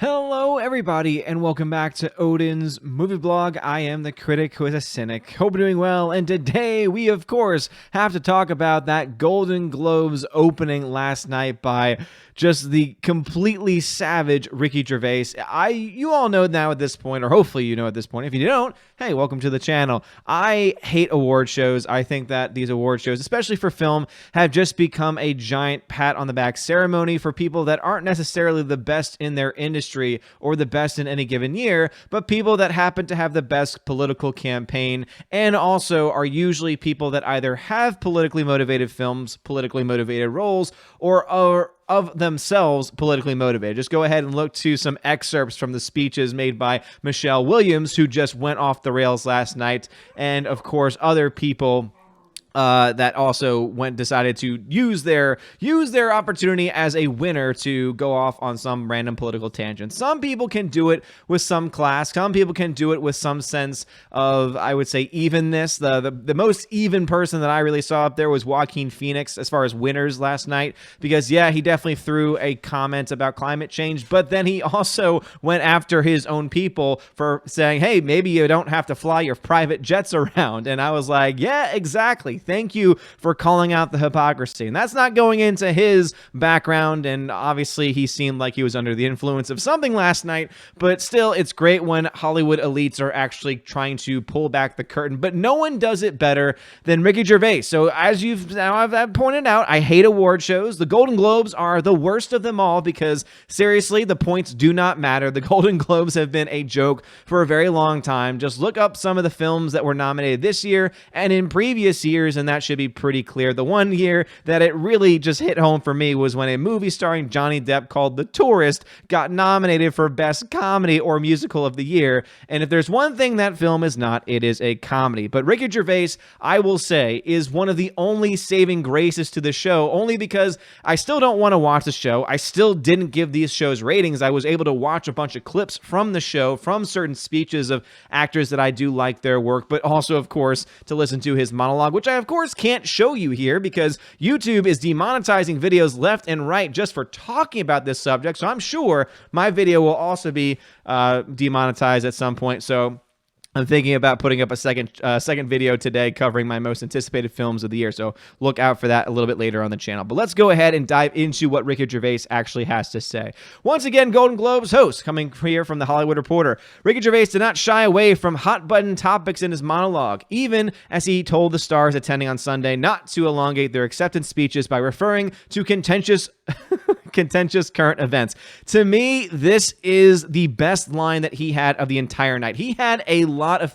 Hello, everybody, and welcome back to Odin's movie blog. I am the critic who is a cynic. Hope you're doing well, and today we, of course, have to talk about that Golden Globes opening last night by just the completely savage Ricky Gervais. You all know now at this point, or hopefully you know at this point. If you don't, hey, welcome to the channel. I hate award shows. I think that these award shows, especially for film, have just become a giant pat on the back ceremony for people that aren't necessarily the best in their industry or the best in any given year, but people that happen to have the best political campaign, and also are usually people that either have politically motivated films, politically motivated roles, or are of themselves politically motivated. Just go ahead and look to some excerpts from the speeches made by Michelle Williams, who just went off the rails last night, and of course other people that also decided to use their opportunity as a winner to go off on some random political tangent. Some people can do it with some class. Some people can do it with some sense of, I would say, evenness. The most even person that I really saw up there was Joaquin Phoenix as far as winners last night, because yeah, he definitely threw a comment about climate change, but then he also went after his own people for saying, hey, maybe you don't have to fly your private jets around. And I was like, yeah, exactly. Thank you for calling out the hypocrisy. And that's not going into his background, and obviously he seemed like he was under the influence of something last night, but still, it's great when Hollywood elites are actually trying to pull back the curtain, but no one does it better than Ricky Gervais. So as I've pointed out, I hate award shows. The Golden Globes are the worst of them all because, seriously, the points do not matter. The Golden Globes have been a joke for a very long time. Just look up some of the films that were nominated this year and in previous years, and that should be pretty clear. The one year that it really just hit home for me was when a movie starring Johnny Depp called The Tourist got nominated for Best Comedy or Musical of the Year. And if there's one thing that film is not, it is a comedy. But Ricky Gervais, I will say, is one of the only saving graces to the show, only because I still don't want to watch the show. I still didn't give these shows ratings. I was able to watch a bunch of clips from the show, from certain speeches of actors that I do like their work, but also, of course, to listen to his monologue, which I, of course, can't show you here because YouTube is demonetizing videos left and right just for talking about this subject. So I'm sure my video will also be demonetized at some point. So I'm thinking about putting up a second video today covering my most anticipated films of the year, so look out for that a little bit later on the channel. But let's go ahead and dive into what Ricky Gervais actually has to say. Once again, Golden Globes host coming here from The Hollywood Reporter. Ricky Gervais did not shy away from hot-button topics in his monologue, even as he told the stars attending on Sunday not to elongate their acceptance speeches by referring to contentious current events. To me, this is the best line that he had of the entire night. He had a lot of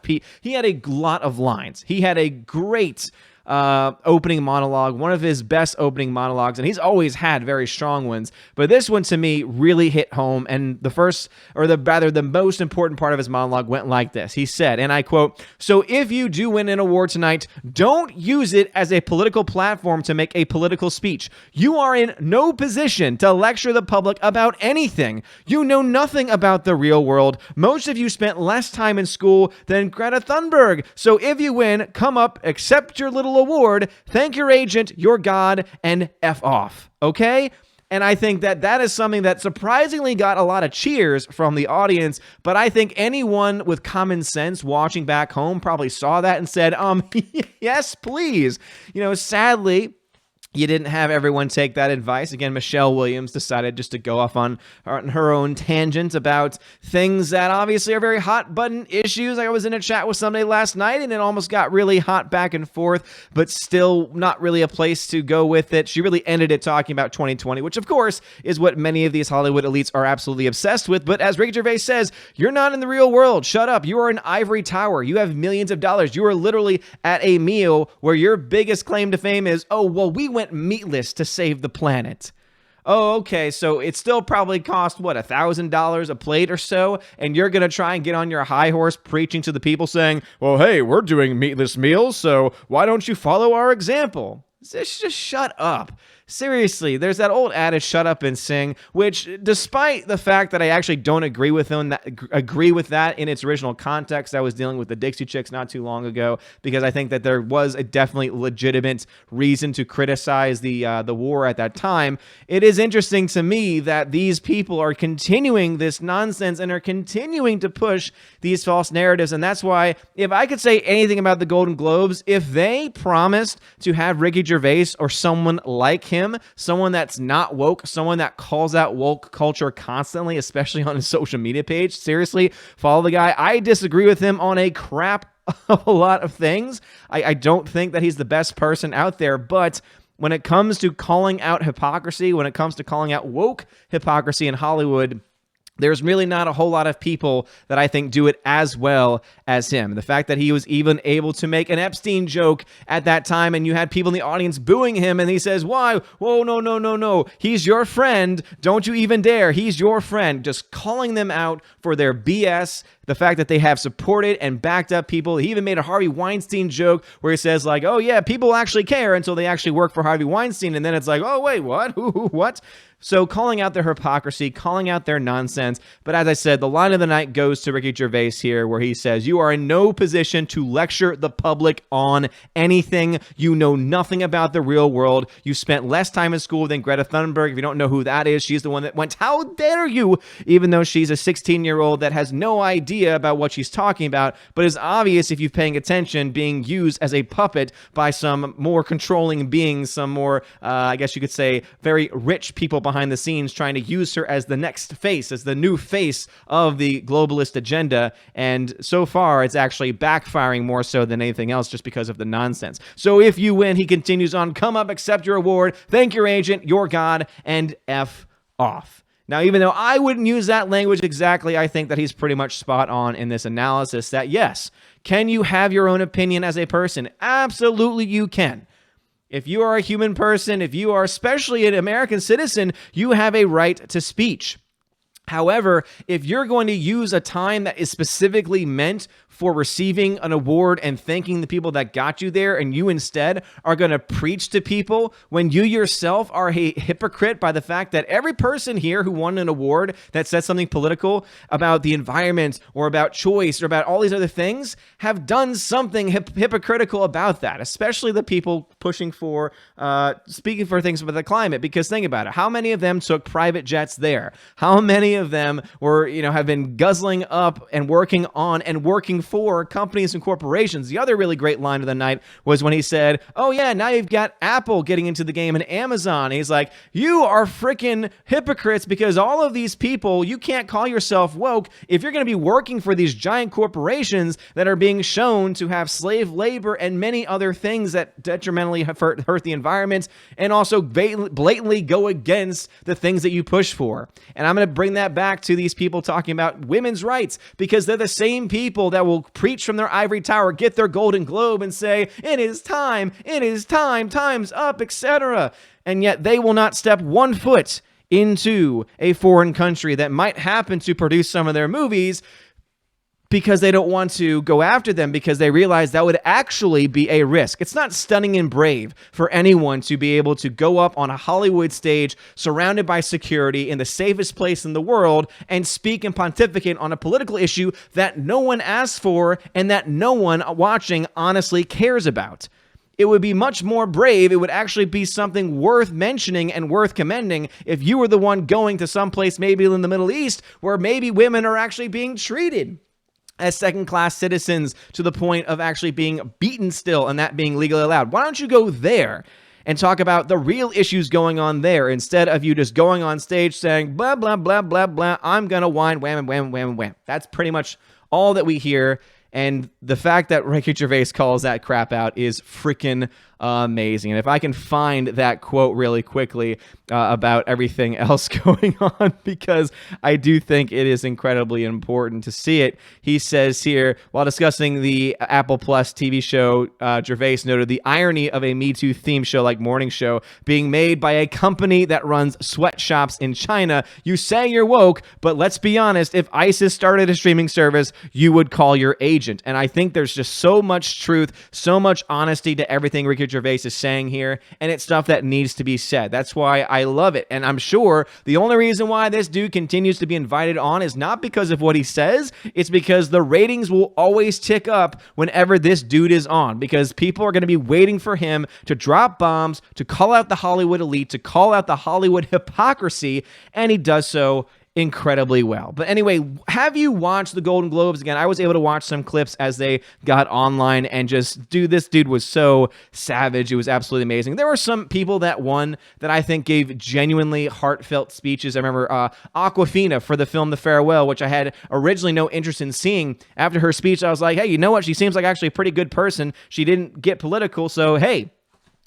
lines. He had a great opening monologue, one of his best opening monologues, and he's always had very strong ones, but this one to me really hit home. And the most important part of his monologue went like this. He said, and I quote, "So if you do win an award tonight, don't use it as a political platform to make a political speech. You are in no position to lecture the public about anything. You know nothing about the real world. Most of you spent less time in school than Greta Thunberg. So if you win, come up, accept your little award, thank your agent, your God, and F off." Okay? And I think that is something that surprisingly got a lot of cheers from the audience, but I think anyone with common sense watching back home probably saw that and said, yes, please. Sadly, you didn't have everyone take that advice. Again, Michelle Williams decided just to go off on her own tangent about things that obviously are very hot button issues. I was in a chat with somebody last night and it almost got really hot back and forth, but still not really a place to go with it. She really ended it talking about 2020, which of course is what many of these Hollywood elites are absolutely obsessed with. But as Ricky Gervais says, you're not in the real world. Shut up. You are an ivory tower. You have millions of dollars. You are literally at a meal where your biggest claim to fame is, oh, well, we went meatless to save the planet. Oh, okay, so it still probably cost, what, $1,000 a plate or so, and you're going to try and get on your high horse preaching to the people saying, well, hey, we're doing meatless meals, so why don't you follow our example? Just shut up. Seriously, there's that old adage, shut up and sing, which, despite the fact that I actually don't agree with that in its original context, I was dealing with the Dixie Chicks not too long ago, because I think that there was a definitely legitimate reason to criticize the war at that time. It is interesting to me that these people are continuing this nonsense and are continuing to push these false narratives, and that's why, if I could say anything about the Golden Globes, if they promised to have Ricky Gervais or someone like him, someone that's not woke, someone that calls out woke culture constantly, especially on his social media page, seriously, follow the guy. I disagree with him on a crap of a lot of things. I don't think that he's the best person out there, but when it comes to calling out hypocrisy, when it comes to calling out woke hypocrisy in Hollywood, there's really not a whole lot of people that I think do it as well as him. The fact that he was even able to make an Epstein joke at that time, and you had people in the audience booing him, and he says, why? Whoa, no, no, no, no. He's your friend. Don't you even dare. He's your friend. Just calling them out for their BS. The fact that they have supported and backed up people. He even made a Harvey Weinstein joke where he says, like, oh yeah, people actually care until they actually work for Harvey Weinstein. And then it's like, oh wait, what? What? So calling out their hypocrisy, calling out their nonsense. But as I said, the line of the night goes to Ricky Gervais here, where he says, you are in no position to lecture the public on anything. You know nothing about the real world. You spent less time in school than Greta Thunberg. If you don't know who that is, she's the one that went, how dare you? Even though she's a 16-year-old that has no idea about what she's talking about, but is obvious, if you're paying attention, being used as a puppet by some more controlling beings, some more, I guess you could say, very rich people behind the scenes, trying to use her as the next face, as the new face of the globalist agenda. And so far, it's actually backfiring more so than anything else, just because of the nonsense. So if you win, he continues on, come up, accept your award, thank your agent, your God, and F off. Now, even though I wouldn't use that language exactly, I think that he's pretty much spot on in this analysis that, yes, can you have your own opinion as a person? Absolutely you can. If you are a human person, if you are especially an American citizen, you have a right to speech. However, if you're going to use a time that is specifically meant for receiving an award and thanking the people that got you there, and you instead are going to preach to people when you yourself are a hypocrite by the fact that every person here who won an award that says something political about the environment or about choice or about all these other things have done something hypocritical about that, especially the people pushing for, speaking for things about the climate. Because think about it, how many of them took private jets there? How many of them were, have been guzzling up and working on and working for companies and corporations? The other really great line of the night was when he said, oh yeah, now you've got Apple getting into the game and Amazon. And he's like, you are freaking hypocrites, because all of these people, you can't call yourself woke if you're going to be working for these giant corporations that are being shown to have slave labor and many other things that detrimentally hurt the environment, and also blatantly go against the things that you push for. And I'm going to bring that back to these people talking about women's rights, because they're the same people that will preach from their ivory tower, get their Golden Globe, and say, it is time, time's up, etc. And yet they will not step 1 foot into a foreign country that might happen to produce some of their movies, because they don't want to go after them, because they realize that would actually be a risk. It's not stunning and brave for anyone to be able to go up on a Hollywood stage surrounded by security in the safest place in the world and speak and pontificate on a political issue that no one asked for and that no one watching honestly cares about. It would be much more brave. It would actually be something worth mentioning and worth commending if you were the one going to someplace maybe in the Middle East where maybe women are actually being treated as second-class citizens to the point of actually being beaten still, and that being legally allowed. Why don't you go there and talk about the real issues going on there, instead of you just going on stage saying, blah, blah, blah, blah, blah, I'm gonna whine, wham, wham, wham, wham. That's pretty much all that we hear. And the fact that Ricky Gervais calls that crap out is freaking amazing. And if I can find that quote really quickly about everything else going on, because I do think it is incredibly important to see it. He says here, while discussing the Apple Plus TV show, Gervais noted the irony of a Me Too theme show like Morning Show being made by a company that runs sweatshops in China. You say you're woke, but let's be honest, if ISIS started a streaming service, you would call your agent. agent. And I think there's just so much truth, so much honesty to everything Ricky Gervais is saying here, and it's stuff that needs to be said. That's why I love it. And I'm sure the only reason why this dude continues to be invited on is not because of what he says, it's because the ratings will always tick up whenever this dude is on, because people are going to be waiting for him to drop bombs, to call out the Hollywood elite, to call out the Hollywood hypocrisy, and he does so incredibly well. But anyway, have you watched the Golden Globes again? I was able to watch some clips as they got online, and just, dude, this dude was so savage. It was absolutely amazing. There were some people that won that I think gave genuinely heartfelt speeches. I remember Awkwafina for the film The Farewell, which I had originally no interest in seeing. After her speech, I was like, hey, you know what? She seems like actually a pretty good person. She didn't get political, so hey,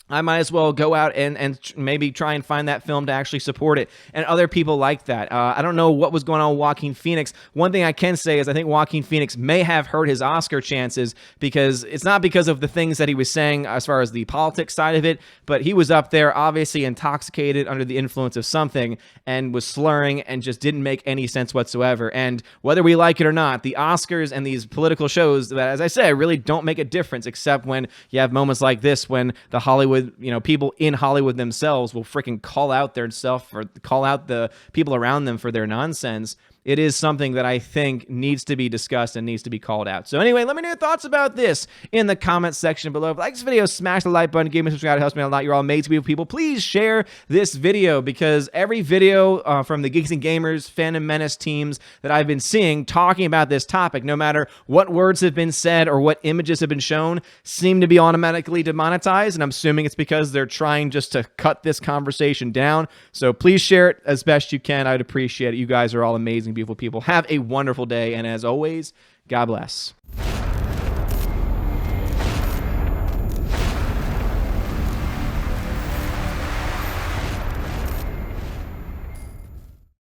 I might as well go out and maybe try and find that film to actually support it. And other people like that. I don't know what was going on with Joaquin Phoenix. One thing I can say is I think Joaquin Phoenix may have hurt his Oscar chances, because it's not because of the things that he was saying as far as the politics side of it, but he was up there obviously intoxicated under the influence of something and was slurring and just didn't make any sense whatsoever. And whether we like it or not, the Oscars and these political shows that, as I say, really don't make a difference, except when you have moments like this when the Hollywood, people in Hollywood themselves will freaking call out their stuff or call out the people around them for their nonsense. It is something that I think needs to be discussed and needs to be called out. So anyway, let me know your thoughts about this in the comments section below. If you like this video, smash the like button, give me a subscribe, it helps me out a lot. You're all amazing, beautiful people. Please share this video, because every video from the Geeks and Gamers Phantom Menace teams that I've been seeing talking about this topic, no matter what words have been said or what images have been shown, seem to be automatically demonetized. And I'm assuming it's because they're trying just to cut this conversation down. So please share it as best you can. I'd appreciate it. You guys are all amazing, beautiful people. Have a wonderful day, and as always, God bless.